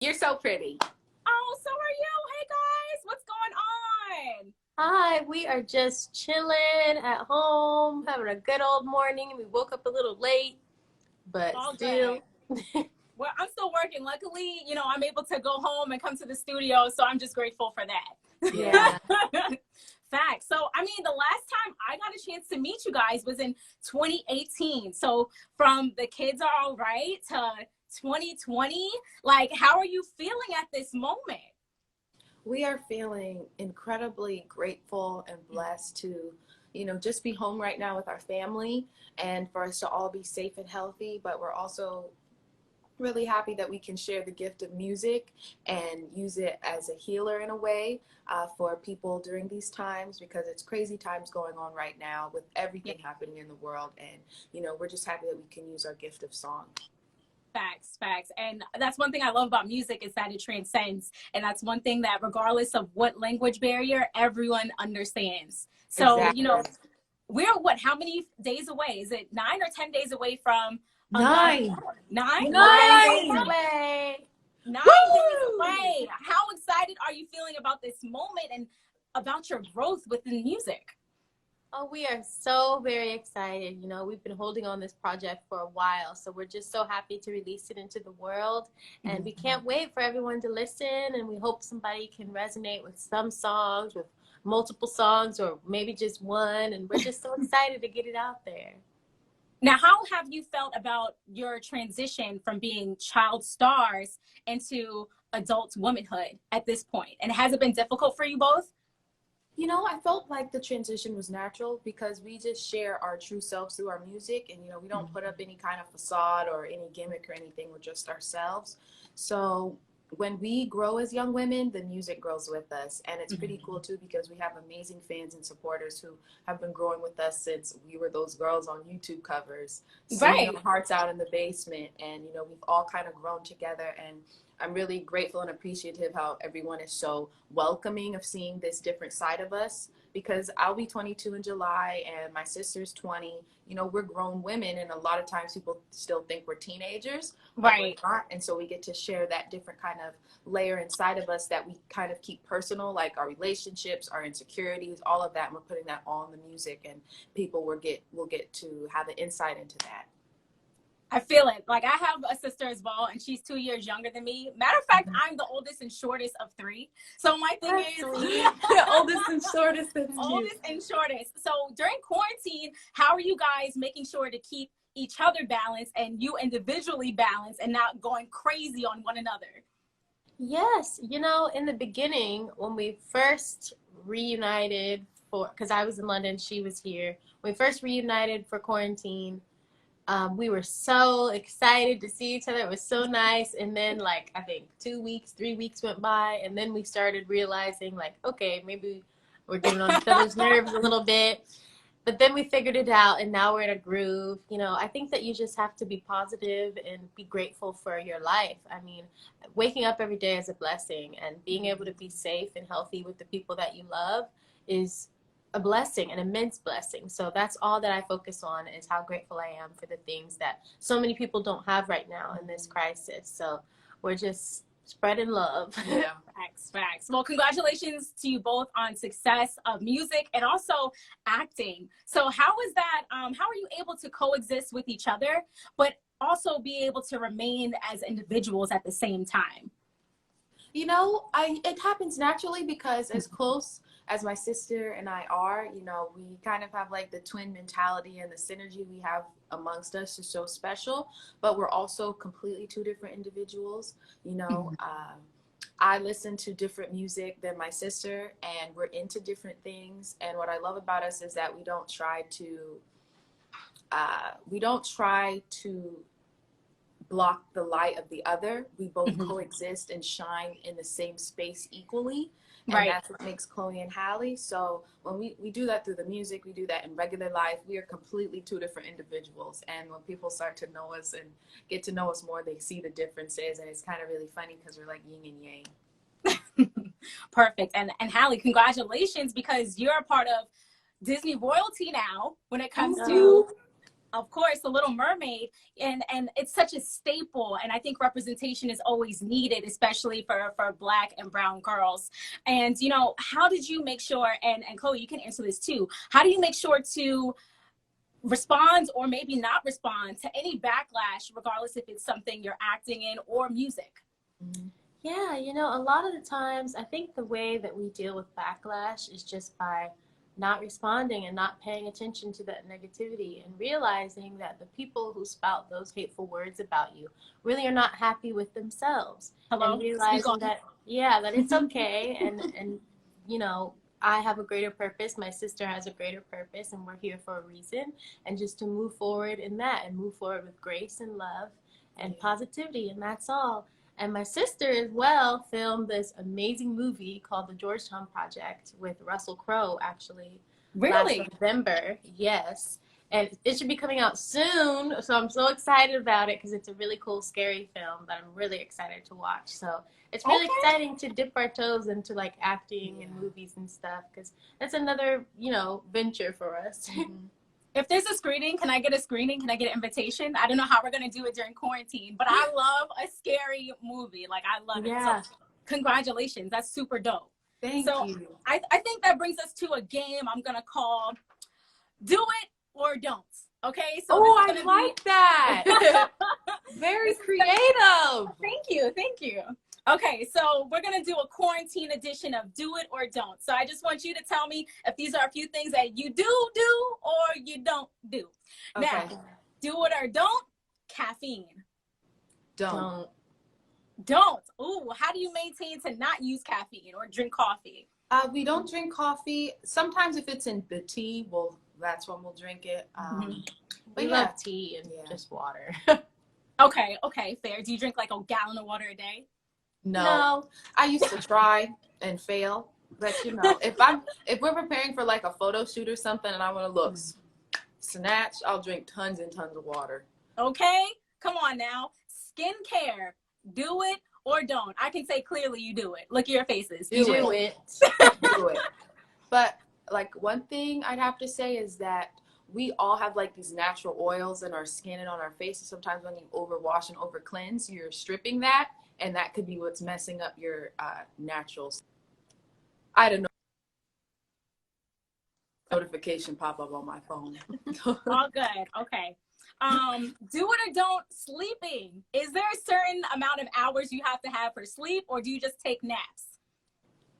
You're so pretty. Oh, so are you. Hey guys, what's going on? Hi, we are just chilling at home, having a good old morning. We woke up a little late, but All still. good. Well, I'm still working. Luckily, I'm able to go home and come to the studio, so I'm just grateful for that. Yeah. Facts. So, the last time I got a chance to meet you guys was in 2018. So, from The Kids Are All Right to 2020, like, how are you feeling at this moment? We are feeling incredibly grateful and blessed to, just be home right now with our family and for us to all be safe and healthy. But we're also really happy that we can share the gift of music and use it as a healer in a way for people during these times, because it's crazy times going on right now with everything happening in the world. And, we're just happy that we can use our gift of song. Facts. And that's one thing I love about music, is that it transcends. And that's one thing that regardless of what language barrier, everyone understands. So, Exactly. We're how many days away? Is it 9 or 10 days away from Nine. 9? 9 days away. 9 days away. How excited are you feeling about this moment and about your growth within music? Oh, we are so very excited. We've been holding on this project for a while, so we're just so happy to release it into the world. And we can't wait for everyone to listen, and we hope somebody can resonate with some songs, with multiple songs, or maybe just one. And we're just so excited to get it out there. Now, how have you felt about your transition from being child stars into adult womanhood at this point? And has it been difficult for you both? I felt like the transition was natural because we just share our true selves through our music, and we don't put up any kind of facade or any gimmick or anything. We're just ourselves. So when we grow as young women, the music grows with us, and it's pretty cool too, because we have amazing fans and supporters who have been growing with us since we were those girls on YouTube covers, singing our hearts out in the basement. And we've all kind of grown together, and I'm really grateful and appreciative how everyone is so welcoming of seeing this different side of us, because I'll be 22 in July and my sister's 20. We're grown women, and a lot of times people still think we're teenagers. Right. We're not. And so we get to share that different kind of layer inside of us that we kind of keep personal, like our relationships, our insecurities, all of that. And we're putting that all in the music, and people will get to have an insight into that. I feel it. Like, I have a sister as well, and she's 2 years younger than me. Matter of fact, I'm the oldest and shortest of 3. So my thing is, the oldest and shortest. Oldest and shortest. So during quarantine, how are you guys making sure to keep each other balanced and you individually balanced and not going crazy on one another? Yes, in the beginning, when we first reunited because I was in London, she was here. When we first reunited for quarantine, we were so excited to see each other. It was so nice. And then, I think 2 weeks, 3 weeks went by, and then we started realizing, okay, maybe we're getting on each other's nerves a little bit. But then we figured it out, and now we're in a groove. I think that you just have to be positive and be grateful for your life. Waking up every day is a blessing, and being able to be safe and healthy with the people that you love is a blessing, an immense blessing. So that's all that I focus on, is how grateful I am for the things that so many people don't have right now in this crisis. So we're just spreading love. Yeah. Facts. Well, congratulations to you both on success of music and also acting. So how is that? How are you able to coexist with each other, but also be able to remain as individuals at the same time? It happens naturally, because as close as my sister and I are, we kind of have the twin mentality, and the synergy we have amongst us is so special, but we're also completely two different individuals. I listen to different music than my sister, and we're into different things. And what I love about us is that we don't try to block the light of the other. We both coexist and shine in the same space equally. And that's what makes Chloe and Halle. So when we do that through the music, we do that in regular life. We are completely two different individuals. And when people start to know us and get to know us more, they see the differences. And it's kind of really funny, because we're like yin and yang. Perfect. And Halle, congratulations, because you're a part of Disney royalty now when it comes to Of course, The Little Mermaid, and it's such a staple, and I think representation is always needed, especially for Black and brown girls. And you know, how did you make sure, and Chloe, you can answer this too, how do you make sure to respond or maybe not respond to any backlash, regardless if it's something you're acting in or music? Yeah, you know, a lot of the times I think the way that we deal with backlash is just by not responding and not paying attention to that negativity and realizing that the people who spout those hateful words about you really are not happy with themselves. Hello? And realizing that, yeah, that it's okay, and you know, I have a greater purpose, my sister has a greater purpose, and we're here for a reason, and just to move forward in that and move forward with grace and love and positivity, and that's all. And my sister as well filmed this amazing movie called The Georgetown Project with Russell Crowe, actually. Really? Last November, yes. And it should be coming out soon, so I'm so excited about it because it's a really cool, scary film that I'm really excited to watch. So it's really exciting to dip our toes into like acting and movies and stuff, because that's another, you know, venture for us. If there's a screening, can I get a screening? Can I get an invitation? I don't know how we're going to do it during quarantine, but I love a scary movie. Like, I love it. Yeah. So, congratulations. That's super dope. Thank you. I think that brings us to a game I'm going to call Do It or Don't. Okay? So Oh, I like that. Very creative. Thank you. Thank you. Okay, so we're going to do a quarantine edition of Do It or Don't. So I just want you to tell me if these are a few things that you do or you don't do. Okay. Now, do it or don't, caffeine. Don't. Don't. Ooh, how do you maintain to not use caffeine or drink coffee? We don't drink coffee. Sometimes if it's in the tea, well, that's when we'll drink it. But We love tea and just water. Okay, fair. Do you drink like a gallon of water a day? No. I used to try and fail, but you know, if we're preparing for like a photo shoot or something and I want to look snatched, I'll drink tons and tons of water. Okay, come on now. Skincare, do it or don't. I can say clearly you do it. Look at your faces. Do it. Do it. But like one thing I'd have to say is that we all have like these natural oils in our skin and on our faces. Sometimes when you overwash and over cleanse, you're stripping that, and that could be what's messing up your naturals. I don't know. Notification pop up on my phone. All good. Okay. Do it or don't, sleeping. Is there a certain amount of hours you have to have for sleep, or do you just take naps?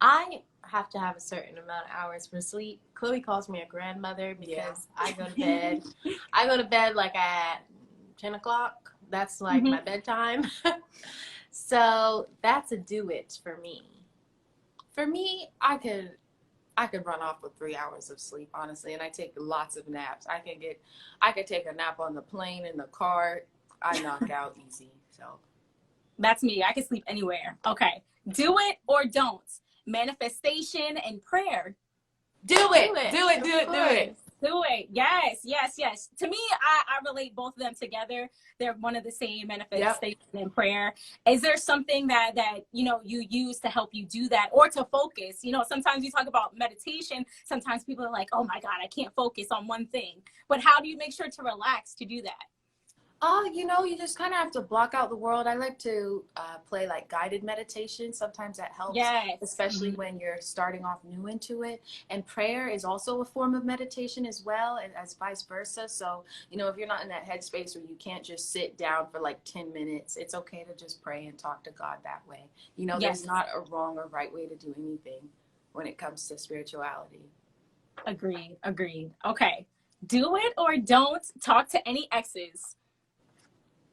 I have to have a certain amount of hours for sleep. Chloe calls me a grandmother because I go to bed. I go to bed like at 10 o'clock. That's like my bedtime. So that's a do it for me. For me, I could run off with 3 hours of sleep, honestly, and I take lots of naps. I could take a nap on the plane, in the car. I knock out easy. So that's me. I can sleep anywhere. Okay. Do it or don't, manifestation and prayer. Do it. Do it. Do it. Do it. Do it. Yes. To me, I relate both of them together. They're one of the same, manifestation and prayer. Is there something that you know you use to help you do that, or to focus? You know, sometimes you talk about meditation. Sometimes people are like, "Oh my God, I can't focus on one thing." But how do you make sure to relax to do that? You know, you just kind of have to block out the world. I like to play like guided meditation. Sometimes that helps, especially when you're starting off new into it. And prayer is also a form of meditation as well, and as vice versa. So, you know, if you're not in that headspace where you can't just sit down for like 10 minutes, it's okay to just pray and talk to God that way. You know, there's not a wrong or right way to do anything when it comes to spirituality. Agreed. Okay. Do it or don't talk to any exes.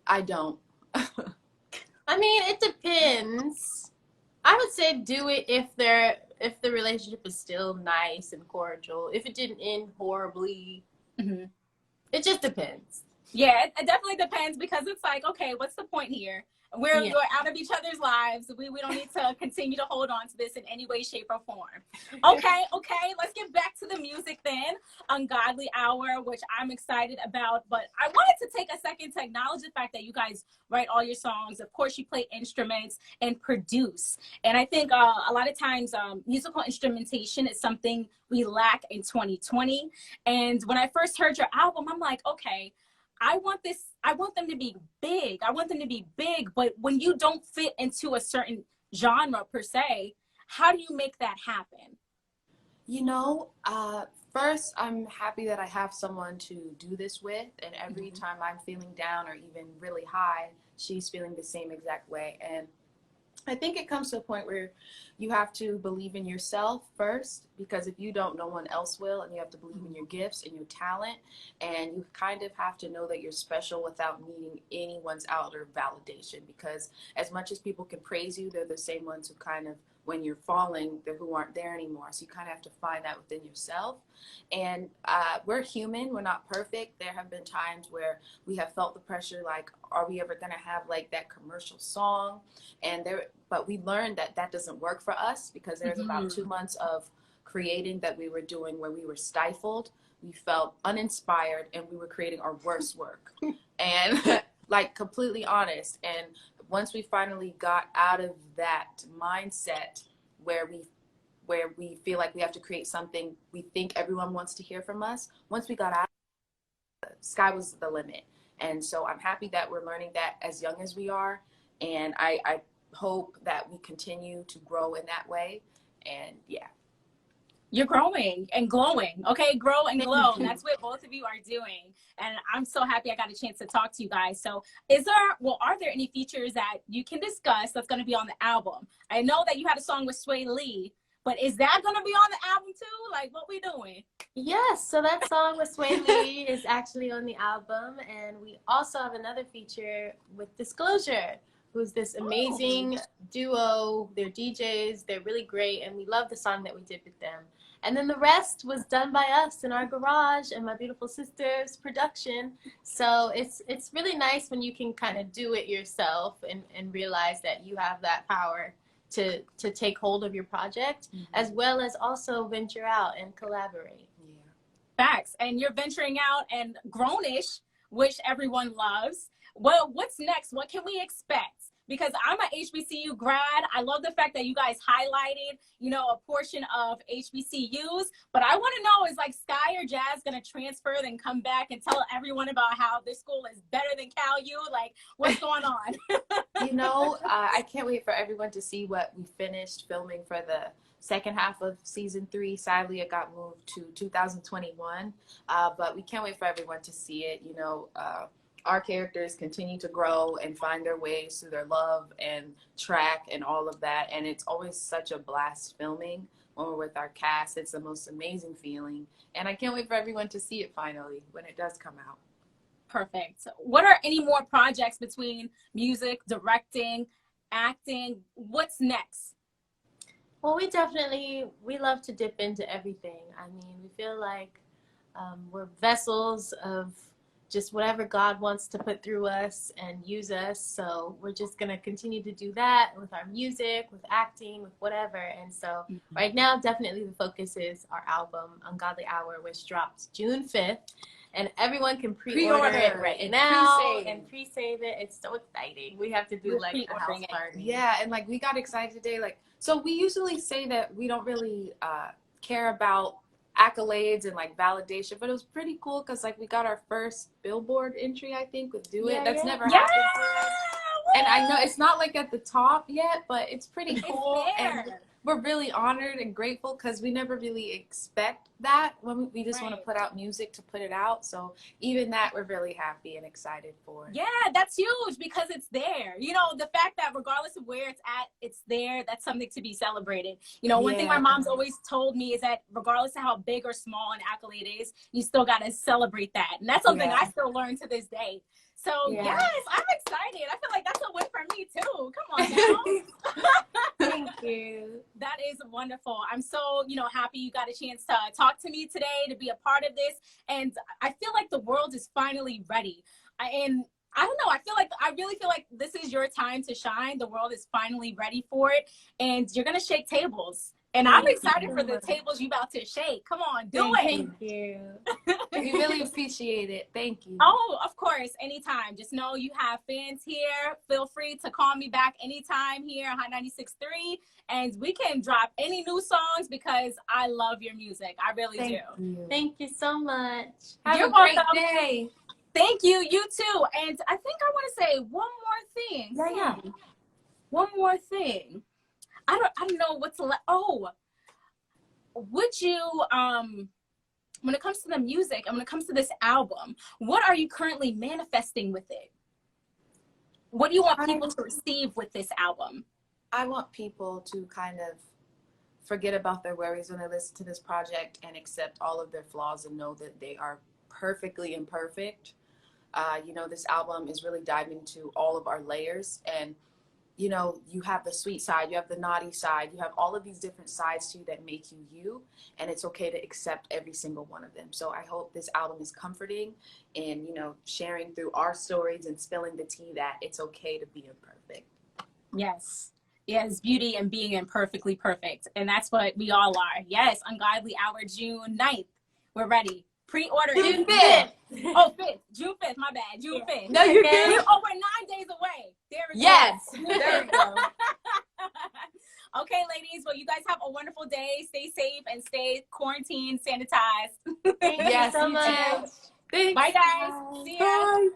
I don't. I mean, it depends. I would say do it if the relationship is still nice and cordial. If it didn't end horribly, it just depends. Yeah, it definitely depends, because it's like, okay, what's the point here? We're out of each other's lives. We don't need to continue to hold on to this in any way, shape, or form. Okay, let's get back to the music then. Ungodly Hour, which I'm excited about, but I wanted to take a second to acknowledge the fact that you guys write all your songs. Of course, you play instruments and produce. And I think a lot of times musical instrumentation is something we lack in 2020. And when I first heard your album, I'm like, okay, I want them to be big. I want them to be big. But when you don't fit into a certain genre per se, how do you make that happen? You know, first, I'm happy that I have someone to do this with. And every time I'm feeling down or even really high, she's feeling the same exact way. And I think it comes to a point where you have to believe in yourself first, because if you don't, no one else will. And you have to believe in your gifts and your talent. And you kind of have to know that you're special without needing anyone's outer validation. Because as much as people can praise you, they're the same ones who kind of, when you're falling, they're who aren't there anymore. So you kind of have to find that within yourself. And we're human. We're not perfect. There have been times where we have felt the pressure, like, are we ever going to have like that commercial song? But we learned that that doesn't work for us, because there's about 2 months of creating that we were doing where we were stifled. We felt uninspired, and we were creating our worst work. And like, completely honest. And once we finally got out of that mindset where we feel like we have to create something we think everyone wants to hear from us, once we got out, sky was the limit. And so I'm happy that we're learning that as young as we are. And I hope that we continue to grow in that way. And yeah. You're growing and glowing. Okay, grow and glow. That's what both of you are doing. And I'm so happy I got a chance to talk to you guys. So are there any features that you can discuss that's going to be on the album? I know that you had a song with Sway Lee, but is that going to be on the album too? Like, what we doing? Yes, so that song with Sway Lee is actually on the album. And we also have another feature with Disclosure, who's this amazing duo. They're DJs, they're really great, and we love the song that we did with them. And then the rest was done by us in our garage and my beautiful sister's production. So it's really nice when you can kind of do it yourself and realize that you have that power to take hold of your project, as well as also venture out and collaborate. Yeah. Facts. And you're venturing out and grownish, which everyone loves. Well, what's next? What can we expect? Because I'm an HBCU grad. I love the fact that you guys highlighted, a portion of HBCUs. But I want to know, is like Sky or Jazz going to transfer, then come back and tell everyone about how this school is better than CalU? Like, what's going on? I can't wait for everyone to see what we finished filming for the second half of season 3. Sadly, it got moved to 2021. But we can't wait for everyone to see it. Our characters continue to grow and find their ways through their love and track and all of that. And it's always such a blast filming when we're with our cast. It's the most amazing feeling. And I can't wait for everyone to see it finally when it does come out. Perfect. What are any more projects between music, directing, acting? What's next? Well, we love to dip into everything. I mean, we feel like we're vessels of just whatever God wants to put through us and use us. So we're just going to continue to do that with our music, with acting, with whatever. And so right now, definitely the focus is our album, Ungodly Hour, which drops June 5th. And everyone can pre-order it right now and pre-save it. It's so exciting. We have to do like a house party. Yeah, and like we got excited today. Like, so we usually say that we don't really care about accolades and like validation, but it was pretty cool because like we got our first Billboard entry, I think, with Do It. That's never happened for us. And I know it's not like at the top yet, but it's pretty cool. And we're really honored and grateful because we never really expect that when we just want to put out music to put it out. So even that, we're really happy and excited for. Yeah, that's huge because it's there. The fact that regardless of where it's at, it's there. That's something to be celebrated. One thing my mom's always told me is that regardless of how big or small an accolade is, you still got to celebrate that. And that's something I still learn to this day. So yes, I'm excited. I feel like that's a win for me too. Come on now. Thank you. That is wonderful. I'm so, happy you got a chance to talk to me today, to be a part of this. And I feel like the world is finally ready. And I don't know, I really feel like this is your time to shine. The world is finally ready for it. And you're going to shake tables. And I'm excited for the tables you about to shake. Come on, do it. Thank you. We really appreciate it. Thank you. Oh, of course. Anytime. Just know you have fans here. Feel free to call me back anytime here on Hot 96.3. And we can drop any new songs because I love your music. I really do. Thank you so much. Have a great day. Thank you. You too. And I think I want to say one more thing. Yeah. One more thing. I don't know what's would you when it comes to the music and when it comes to this album, what are you currently manifesting with it? What do you want people to receive with this album? I want people to kind of forget about their worries when they listen to this project and accept all of their flaws and know that they are perfectly imperfect. You know, this album is really diving into all of our layers, and you know, you have the sweet side, you have the naughty side, you have all of these different sides to you that make you you, and it's okay to accept every single one of them. So I hope this album is comforting and, you know, sharing through our stories and spilling the tea that it's okay to be imperfect. Yes. Yes, beauty and being imperfectly perfect. And that's what we all are. Yes, Ungodly Hour, June 9th. We're ready. Pre-order. June 5th. Oh, 5th. June 5th. My bad. June 5th. No, you're good. Oh, we're 9 days away. There we go. Yes. There we go. Okay, ladies. Well, you guys have a wonderful day. Stay safe and stay quarantined, sanitized. Thank you so much. Thanks. Bye, guys. See ya. Bye.